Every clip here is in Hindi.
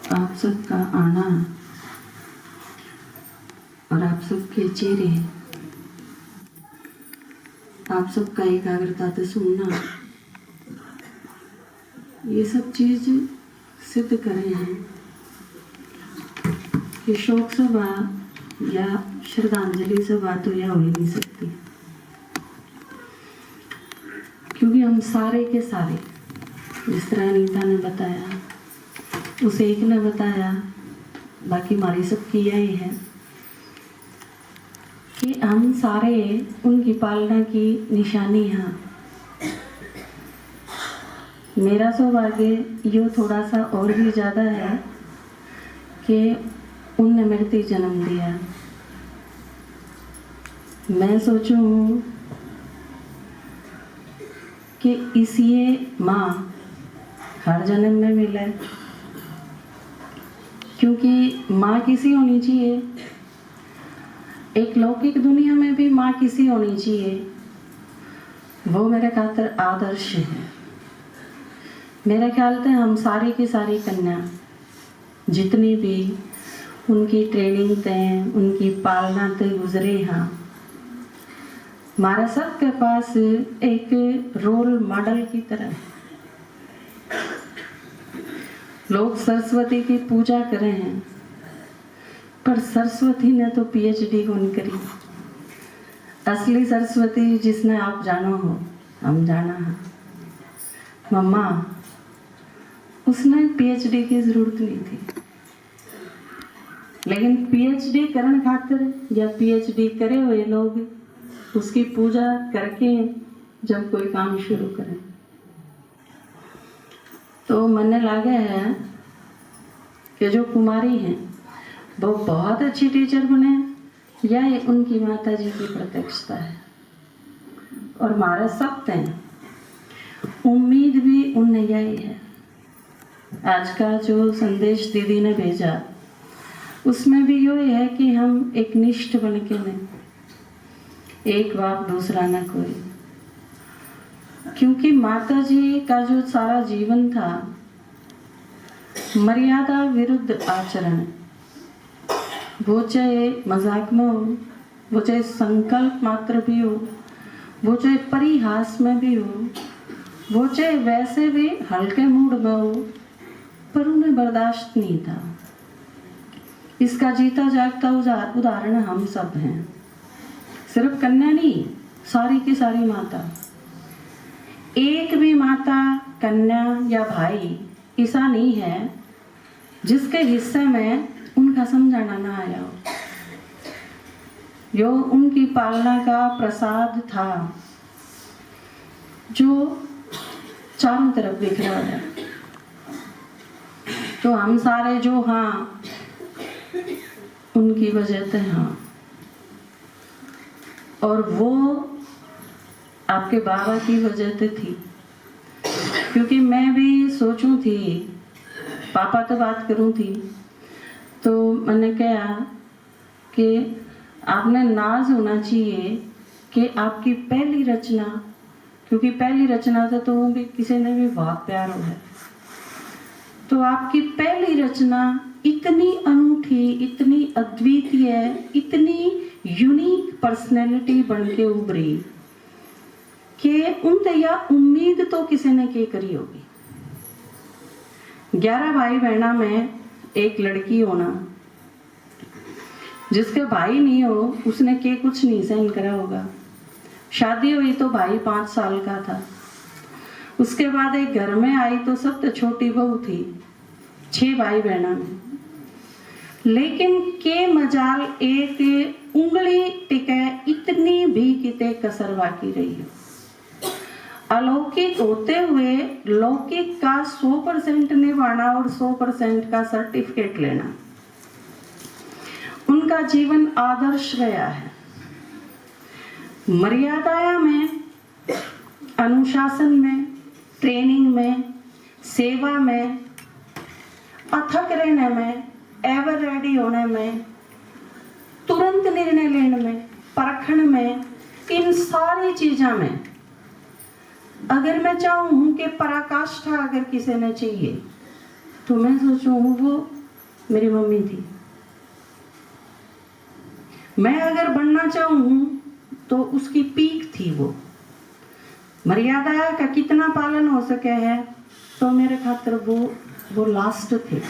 आप सबका आना और आप सबके चेहरे, आप सबका एकाग्रता से सुनना, ये सब चीज सिद्ध कर रहे हैं कि शोक सभा या श्रद्धांजलि सभा तो यह हो ही नहीं सकती, क्योंकि हम सारे के सारे, जिस तरह अनीता ने बताया, उस एक ने बताया, बाकी हमारी सबकी यही है कि हम सारे उनकी पालना की निशानी हैं। मेरा सौभाग्य ये थोड़ा सा और भी ज़्यादा है कि उनने मेरे को जन्म दिया। मैं सोचूं कि इसलिए माँ हर जन्म में मिले, क्योंकि माँ किसी होनी चाहिए, एक लौकिक दुनिया में भी माँ किसी होनी चाहिए, वो मेरे खातिर आदर्श है। मेरे ख्याल से हम सारी की सारी कन्या जितनी भी उनकी ट्रेनिंग तय, उनकी पालना तय गुजरे हैं, हमारा सबके पास एक रोल मॉडल की तरह है। लोग सरस्वती की पूजा कर रहे हैं, पर सरस्वती ने तो पीएचडी कौन करी। असली सरस्वती जिसने आप जानो हो, हम जाना है मम्मा, उसने पीएचडी की जरूरत नहीं थी, लेकिन पीएचडी करने खातिर या पीएचडी करे हुए लोग उसकी पूजा करके जब कोई काम शुरू करें, तो मन लगा है कि जो कुमारी हैं वो बहुत अच्छी टीचर बने, या ये उनकी माता जी की प्रत्यक्षता है। और हमारा सब तय उम्मीद भी उनने यही है। आज का जो संदेश दीदी ने भेजा उसमें भी यही है कि हम एक निष्ठ बन के नहीं, एक बाप दूसरा न कोई, क्योंकि माता जी का जो सारा जीवन था मर्यादा विरुद्ध आचरण, वो चाहे मजाक में हो, वो चाहे संकल्प मात्र भी हो, वो चाहे परिहास में भी हो, वो चाहे वैसे भी हल्के मूड में हो, पर उन्हें बर्दाश्त नहीं था। इसका जीता जागता उदाहरण हम सब हैं। सिर्फ कन्या नहीं, सारी की सारी माता। एक भी माता, कन्या या भाई ऐसा नहीं है जिसके हिस्से में उनका समझाना ना आया हो। जो उनकी पालना का प्रसाद था, जो चारों तरफ बिखरा है, तो हम सारे जो हाँ उनकी वजह से हाँ, और वो आपके बाबा की वजह से थी। क्योंकि मैं भी सोचूं थी, पापा तो बात करूं थी, तो मैंने कहा कि आपने नाज होना चाहिए कि आपकी पहली रचना, क्योंकि पहली रचना से तो भी किसी ने भी बहुत प्यार हो है, तो आपकी पहली रचना इतनी अनूठी, इतनी अद्वितीय, इतनी यूनिक पर्सनैलिटी बन के उभरी कि उन या उम्मीद तो किसी ने के करी होगी। 11 भाई बहना में एक लड़की होना, जिसके भाई नहीं हो उसने के कुछ नहीं सहन करा होगा। शादी हुई तो भाई 5 साल का था, उसके बाद एक घर में आई तो सबसे छोटी बहू थी 6 भाई बहना में, लेकिन के मजाल एक उंगली टिके इतनी भी किते कसर बाकी रही हो। अलौकिक होते हुए लौकिक का 100% निभाना और 100% का सर्टिफिकेट लेना, उनका जीवन आदर्श गया है। मर्यादा में, अनुशासन में, ट्रेनिंग में, सेवा में, अथक रहने में, एवर रेडी होने में, तुरंत निर्णय लेने में, परखण में, इन सारी चीजों में अगर मैं चाहूँ कि पराकाष्ठा अगर किसी ने चाहिए, तो मैं सोचूँ वो मेरी मम्मी थी। मैं अगर बनना चाहूँ तो उसकी पीक थी वो। मर्यादा का कितना पालन हो सके है तो मेरे खातिर वो लास्ट थे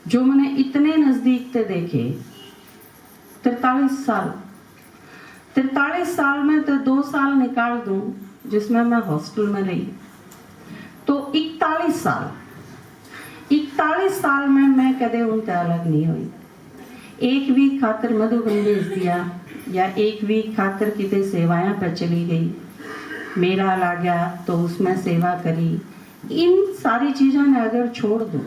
जो मैंने इतने नजदीक से देखे। 43 साल में तो 2 साल निकाल दूं जिसमें मैं हॉस्टल में रही, तो 41 साल में मैं कदे उनसे अलग नहीं हुई। एक वीक खातर मधुबन भेज दिया या एक वीक खातर कितने सेवाएं पर चली गई, मेला ला गया तो उसमें सेवा करी। इन सारी चीजों ने अगर छोड़ दूं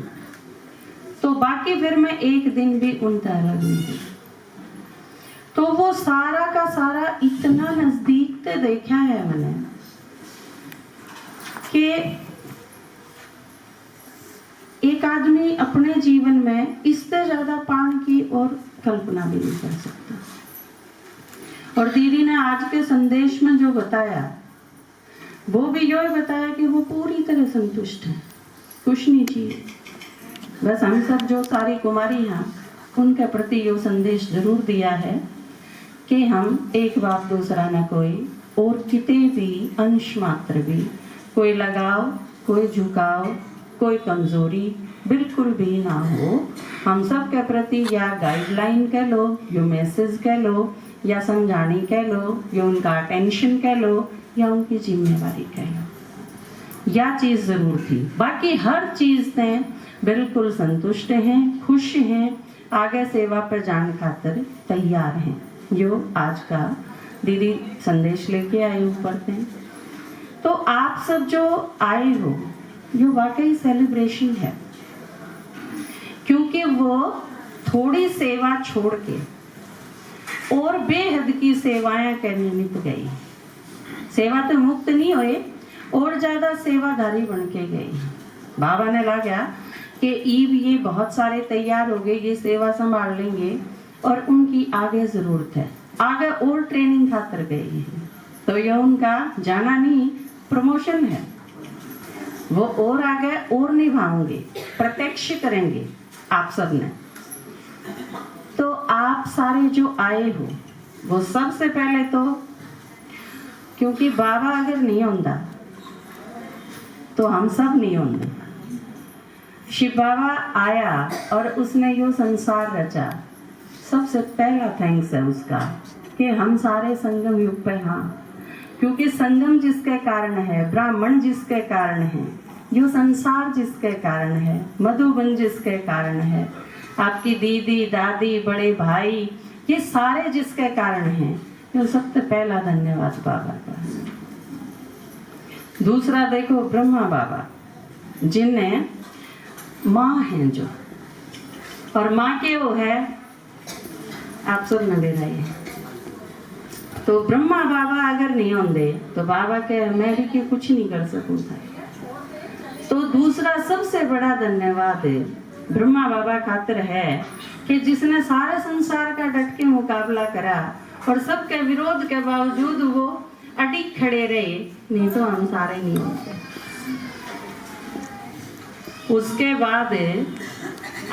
तो बाकी फिर मैं एक दिन भी उनसे अलग नहीं हुई। तो वो सारा का सारा इतना नजदीक से देखा है मैंने कि एक आदमी अपने जीवन में इससे ज्यादा पाने की और कल्पना भी नहीं कर सकता। और दीदी ने आज के संदेश में जो बताया वो भी यही बताया कि वो पूरी तरह संतुष्ट है, कुछ नहीं चाहिए। बस हम सब जो सारी कुमारी हैं उनके प्रति ये संदेश जरूर दिया है कि हम एक बात दूसरा न कोई और किते भी अंश मात्र भी कोई लगाव, कोई झुकाव, कोई कमजोरी बिल्कुल भी ना हो। हम सब के प्रति या गाइडलाइन कह लो, या मैसेज कह लो, या समझाने कह लो, या उनका अटेंशन कह लो, या उनकी जिम्मेवारी कह लो, या चीज जरूर थी। बाकी हर चीज से बिल्कुल संतुष्ट हैं, खुश हैं, आगे सेवा पर जाने खातिर तैयार हैं। जो आज का दीदी संदेश लेके आए ऊपर से, तो आप सब जो आए हो जो वाकई सेलिब्रेशन है, क्योंकि वो थोड़ी सेवा छोड़ के और बेहद की सेवाएं करने निप गई। सेवा तो मुक्त नहीं हुए और ज्यादा सेवाधारी बन के गई। बाबा ने लगा कि ईब ये बहुत सारे तैयार हो गए, ये सेवा संभाल लेंगे और उनकी आगे जरूरत है, आगे और ट्रेनिंग खातर गए हैं। तो ये उनका जाना नहीं प्रमोशन है, वो और आगे और निभाएंगे, प्रत्यक्ष करेंगे आप सब ने। तो आप सारे जो आए हो वो सबसे पहले तो, क्योंकि बाबा अगर नहीं होता तो हम सब नहीं होंगे। शिव बाबा आया और उसने यो संसार रचा, सबसे पहला थैंक्स है उसका कि हम सारे संगम युग पे हाँ, क्योंकि संगम जिसके कारण है, ब्राह्मण जिसके कारण है, यो संसार जिसके कारण है, मधुबन जिसके कारण है, आपकी दीदी, दादी, बड़े भाई, ये सारे जिसके कारण हैं, यो सबसे पहला धन्यवाद बाबा का। दूसरा देखो ब्रह्मा बाबा जिन्हें माँ हैं जो, और माँ के वो है आप सब न दे रहे हैं। तो ब्रह्मा बाबा अगर नहीं होंगे तो बाबा के मैं भी क्यों कुछ नहीं कर सकूं था। तो दूसरा सबसे बड़ा धन्यवाद ब्रह्मा बाबा खातिर है कि जिसने सारे संसार का डट के मुकाबला करा और सबके विरोध के बावजूद वो अडिग खड़े रहे, नहीं तो हम सारे नहीं होते। उसके बाद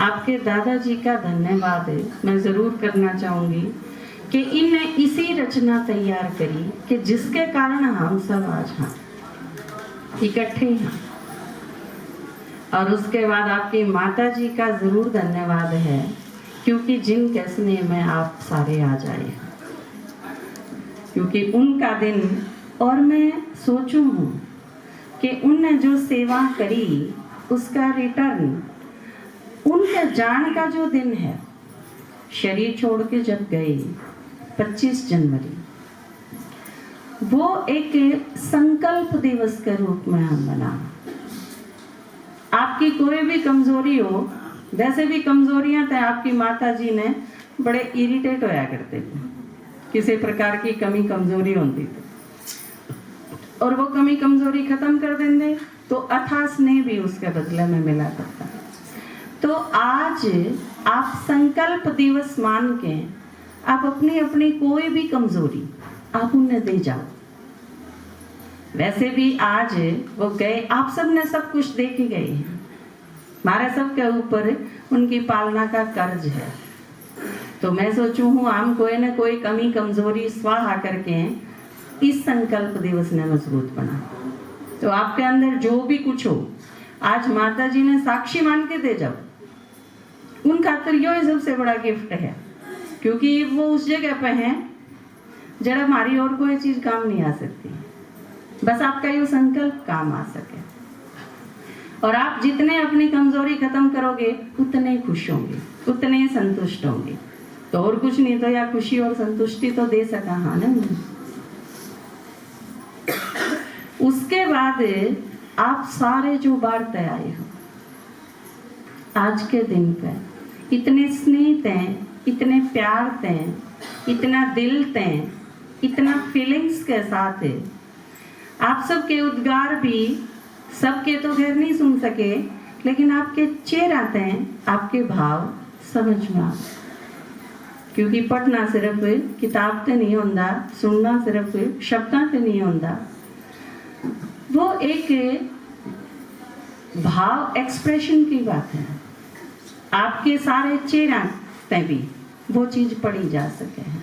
आपके दादाजी का धन्यवाद मैं जरूर करना चाहूंगी कि इनने इसी रचना तैयार करी कि जिसके कारण हम सब आज हाँ इकट्ठे हैं। और उसके बाद आपकी माता जी का जरूर धन्यवाद है, क्योंकि जिनके स्नेह में आप सारे आ जाए, क्योंकि उनका दिन, और मैं सोचूं हूँ कि उनने जो सेवा करी उसका रिटर्न उनके जान का जो दिन है, शरीर छोड़ के जब गए 25 जनवरी, वो एक संकल्प दिवस के रूप में हम मना। आपकी कोई भी कमजोरी हो, जैसे भी कमजोरियां थे आपकी माता जी ने बड़े इरिटेट होया करते थे, किसी प्रकार की कमी कमजोरी होती थी और वो कमी कमजोरी खत्म कर देंगे तो अथाह स्नेह भी उसके बदले में मिला करता। तो आज आप संकल्प दिवस मान के आप अपनी अपनी कोई भी कमजोरी आप उन्हें दे जाओ। वैसे भी आज वो गए, आप सब ने सब कुछ दे के गए हैं, हमारे सबके ऊपर उनकी पालना का कर्ज है। तो मैं सोचू हूँ हम कोई न कोई कमी कमजोरी स्वाहा करके इस संकल्प दिवस ने मजबूत बना। तो आपके अंदर जो भी कुछ हो, आज माता जी ने साक्षी मान के दे जाओ, उन खातिर यो सबसे बड़ा गिफ्ट है, क्योंकि वो उस जगह पे हैं जरा हमारी और कोई चीज काम नहीं आ सकती। बस आपका ये संकल्प काम आ सके, और आप जितने अपनी कमजोरी खत्म करोगे उतने खुश होंगे, उतने संतुष्ट होंगे। तो और कुछ नहीं तो या खुशी और संतुष्टि तो दे सका। हाँ ना। उसके बाद आप सारे जो बाढ़ते आए हो आज के दिन पे, इतने स्नेह हैं, इतने प्यार हैं, इतना दिल हैं, इतना फीलिंग्स के साथ है। आप सबके उद्गार भी सबके तो खैर नहीं सुन सके, लेकिन आपके चेहरा हैं, आपके भाव समझ में आ। क्योंकि पढ़ना सिर्फ किताब से नहीं होता, सुनना सिर्फ शब्दां से नहीं होता, वो एक भाव एक्सप्रेशन की बात है। आपके सारे चेहरा पे भी वो चीज पढ़ी जा सके है।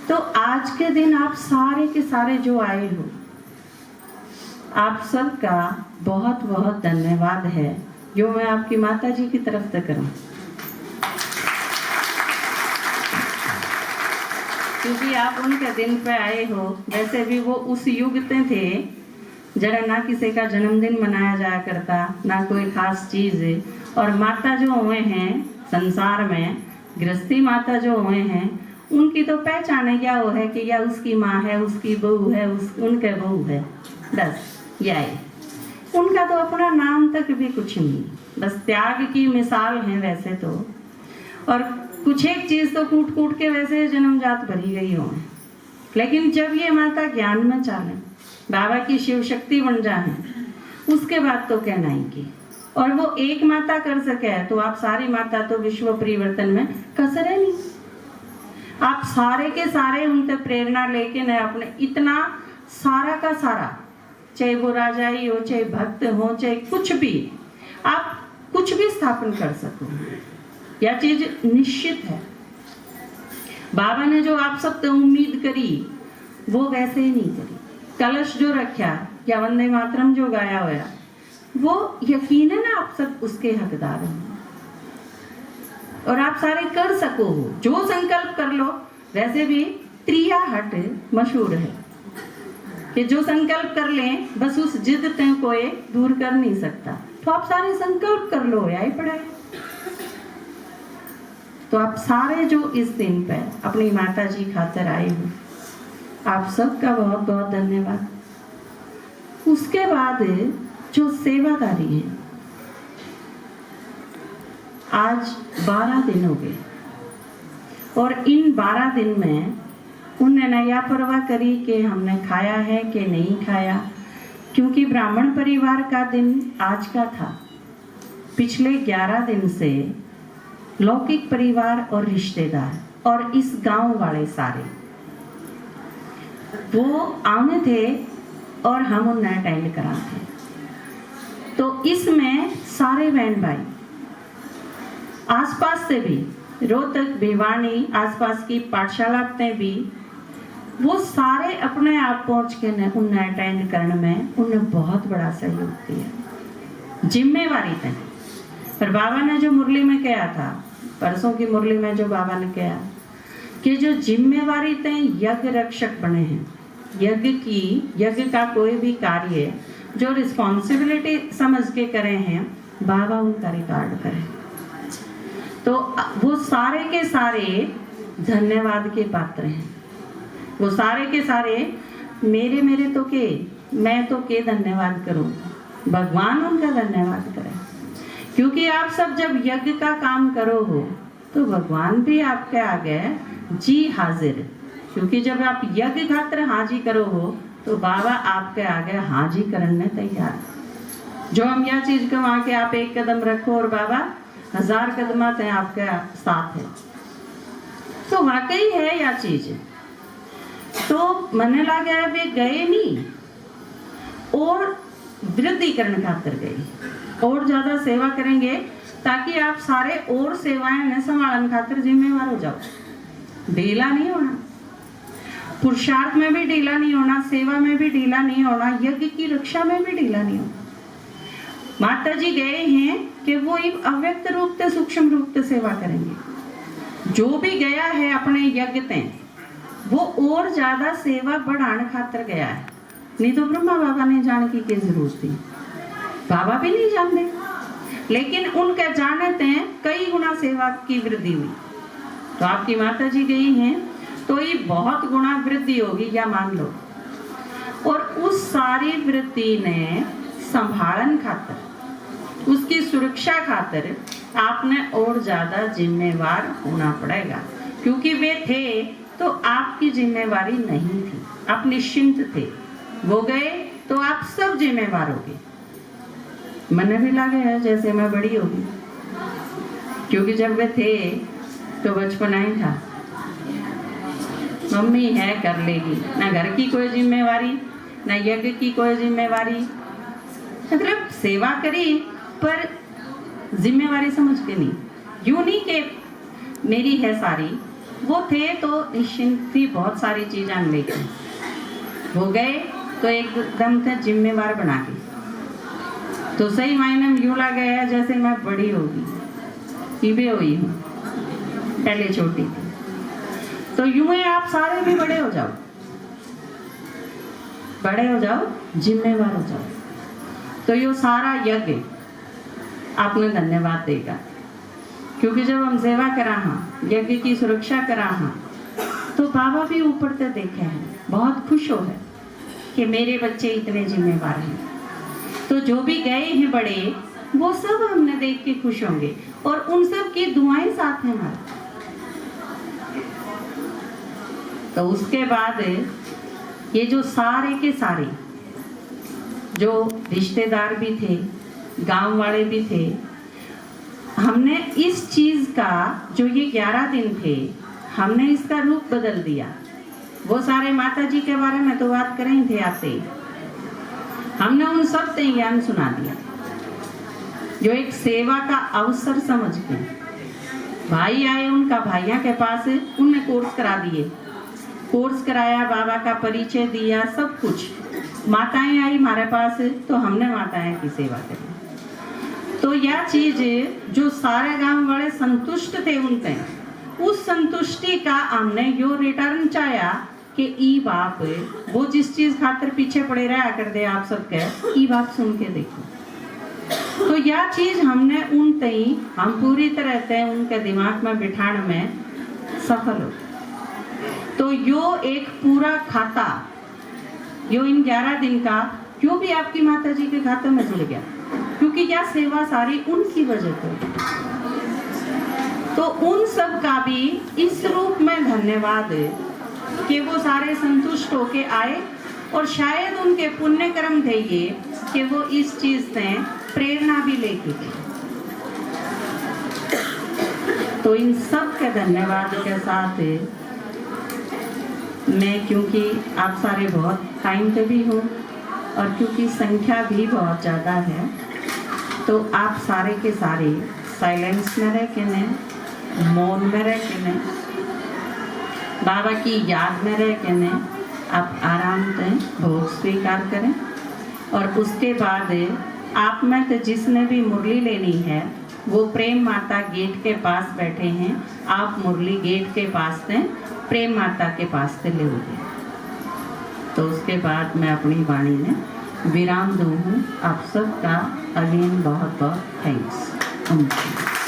तो आज के दिन आप सारे के सारे जो आए हो, आप सबका बहुत बहुत धन्यवाद है, जो मैं आपकी माता जी की तरफ से करूं। क्योंकि आप उनके दिन पे आए हो। वैसे भी वो उस युग में थे जरा ना किसी का जन्मदिन मनाया जाया करता, ना कोई खास चीज। और माता जो हुए हैं संसार में, गृहस्थी माता जो हुए हैं, उनकी तो पहचान क्या वो है कि या उसकी माँ है, उसकी बहू है, उनके बहू है, बस यही। उनका तो अपना नाम तक भी कुछ नहीं, बस त्याग की मिसाल है वैसे तो। और कुछ एक चीज तो कूट कूट के वैसे जन्मजात भरी गई हो, लेकिन जब ये माता ज्ञान में चाले, बाबा की शिव शक्ति बन जाए, उसके बाद तो कहना ही की। और वो एक माता कर सके तो आप सारी माता तो विश्व परिवर्तन में कसरे नहीं। आप सारे के सारे उनसे प्रेरणा लेके न अपने इतना सारा का सारा, चाहे वो राजा ही हो, चाहे भक्त हो, चाहे कुछ भी, आप कुछ भी स्थापन कर सको, यह चीज निश्चित है। बाबा ने जो आप सब तो उम्मीद करी वो वैसे ही नहीं करी। कलश जो रखा या वंदे मातरम जो गाया हुआ, वो यकीनन आप सब उसके हकदार हैं। और आप सारे कर सको हो, जो संकल्प कर लो। वैसे भी त्रिया हट मशहूर है कि जो संकल्प कर लें बस उस जिद ते कोई दूर कर नहीं सकता। तो आप सारे संकल्प कर लो, यही पढ़ाई। तो आप सारे जो इस दिन पे अपनी माता जी खातर आए हो, आप सबका बहुत बहुत धन्यवाद। उसके बाद जो सेवादारी है, आज 12 दिन हो गए, और इन 12 दिन में उन्होंने यह परवाह करी कि हमने खाया है कि नहीं खाया, क्योंकि ब्राह्मण परिवार का दिन आज का था। पिछले 11 दिन से लौकिक परिवार और रिश्तेदार और इस गांव वाले सारे वो आने थे और हम उन्हें अटेंड कराते। तो इसमें सारे बहन भाई आसपास से भी, रोहतक, भिवानी, आसपास की पाठशाला में भी, वो सारे अपने आप पहुंच के न उन्हें अटेंड करने में उन्हें बहुत बड़ा सहयोग दिया, जिम्मेवारी थे। पर बाबा ने जो मुरली में कहा था, परसों की मुरली में जो बाबा ने कहा कि जो जिम्मेवारी थे यज्ञ रक्षक बने हैं, यज्ञ का कोई भी कार्य जो रिस्पॉन्सिबिलिटी समझ के करे हैं, बाबा उनका रिकॉर्ड करें। तो वो सारे के सारे धन्यवाद के पात्र हैं। वो सारे के सारे मेरे तो के, मैं तो के धन्यवाद करूं, भगवान उनका धन्यवाद करें। क्योंकि आप सब जब यज्ञ का काम करो हो तो भगवान भी आपके आगे जी हाजिर। क्योंकि जब आप यज्ञ खातिर हाजी करो हो तो बाबा आपके आगे हाजी करने तैयार। जो हम यह चीज कमा के आप एक कदम रखो और बाबा 1000 कदम तय आपके साथ है, तो वाकई है यह चीज। तो मने लगा वे गए नहीं और वृद्धि करने खातिर गए। और ज़्यादा सेवा करेंगे ताकि आप सारे और सेवाएं न संभालन खातिर जिम्मेवार हो जाओ। ढीला नहीं होना, पुरुषार्थ में भी ढीला नहीं होना, सेवा में भी ढीला नहीं होना, यज्ञ की रक्षा में भी ढीला नहीं होना। माता जी गए हैं कि वो एक अव्यक्त रूप से सूक्ष्म रूप से सेवा करेंगे। जो भी गया है अपने यज्ञ ते वो और ज्यादा सेवा बढ़ाने खातिर गया है, नहीं तो ब्रह्मा बाबा ने जान की जरूरत थी, बाबा भी नहीं जानते, लेकिन उनके जानते हैं कई गुना सेवा की वृद्धि हुई। तो आपकी माता जी गई हैं तो ये बहुत गुना वृद्धि होगी या मान लो। और उस सारी वृद्धि ने संभालन खातिर, उसकी सुरक्षा खातिर आपने और ज्यादा जिम्मेवार होना पड़ेगा, क्योंकि वे थे तो आपकी जिम्मेवारी नहीं थी, आप निश्चिंत थे। वो गए तो आप सब जिम्मेवार होगे। मन भी लगे है जैसे मैं बड़ी होगी, क्योंकि जब वे थे तो बचपना ही था, मम्मी है कर लेगी, ना घर की कोई जिम्मेवारी ना यज्ञ की कोई जिम्मेवारी, मतलब सेवा करी पर जिम्मेवारी समझ के नहीं, यूं नहीं के मेरी है सारी। वो थे तो निश्चिंत थी, बहुत सारी चीजें लेके हो गए तो एकदम थे जिम्मेवार बना के। तो सही मायने में यूं लगा है जैसे मैं बड़ी होगी, पीबे हुई हूँ, पहले छोटी थी। तो यूं ही आप सारे भी बड़े हो जाओ, बड़े हो जाओ, जिम्मेवार हो जाओ। तो ये सारा यज्ञ आपने धन्यवाद देगा, क्योंकि जब हम सेवा करा हाँ, यज्ञ की सुरक्षा करा हाँ, तो बाबा भी ऊपर से देखे हैं, बहुत खुश हो है कि मेरे बच्चे इतने जिम्मेवार हैं। तो जो भी गए हैं बड़े, वो सब हमने देख के खुश होंगे और उन सब की दुआएं साथ हैं हमारे। तो उसके बाद ये जो सारे के सारे जो रिश्तेदार भी थे, गांव वाले भी थे, हमने इस चीज का जो ये 11 दिन थे, हमने इसका रूप बदल दिया। वो सारे माता जी के बारे में तो बात कर रहे थे आते ही, हमने उन सब से ज्ञान सुना दिया, जो एक सेवा का अवसर समझ के। भाई आए उनका भाइयों के पास, उनने कोर्स करा दिए, कोर्स कराया, बाबा का परिचय दिया, सब कुछ। माताएं आई हमारे पास तो हमने माताएं की सेवा करी। तो यह चीज जो सारे गांव वाले संतुष्ट थे उनसे, उस संतुष्टि का हमने यो रिटर्न चाया कि ई बाप वो जिस चीज खातिर पीछे पड़े रहा कर दे आप सबके, ई बाप सुन के देखो। तो यह चीज हमने उन तई हम पूरी तरह से उनके दिमाग में बिठाने में सफल हो। तो यो एक पूरा खाता, यो इन 11 दिन का क्यों भी आपकी माता जी के खाते में जुड़ गया, क्योंकि यह सेवा सारी उनकी वजह से। तो उन सब का भी इस रूप में धन्यवाद कि वो सारे संतुष्ट होके आए, और शायद उनके पुण्य कर्म थे ये कि वो इस चीज से प्रेरणा भी लेके थे। तो इन सब के धन्यवाद के साथ मैं, क्योंकि आप सारे बहुत टाइम पे भी हो और क्योंकि संख्या भी बहुत ज़्यादा है, तो आप सारे के सारे साइलेंस में रह के ने, मौन में रह के ने, बाबा की याद में रह के ने आप आराम से भोग स्वीकार करें। और उसके बाद आप में तो जिसने भी मुरली लेनी है वो प्रेम माता गेट के पास बैठे हैं, आप मुरली गेट के पास से प्रेम माता के पास से ले लोगे। तो उसके बाद मैं अपनी वाणी में विराम दूँ। आप सबका अगेन बहुत बहुत थैंक्स।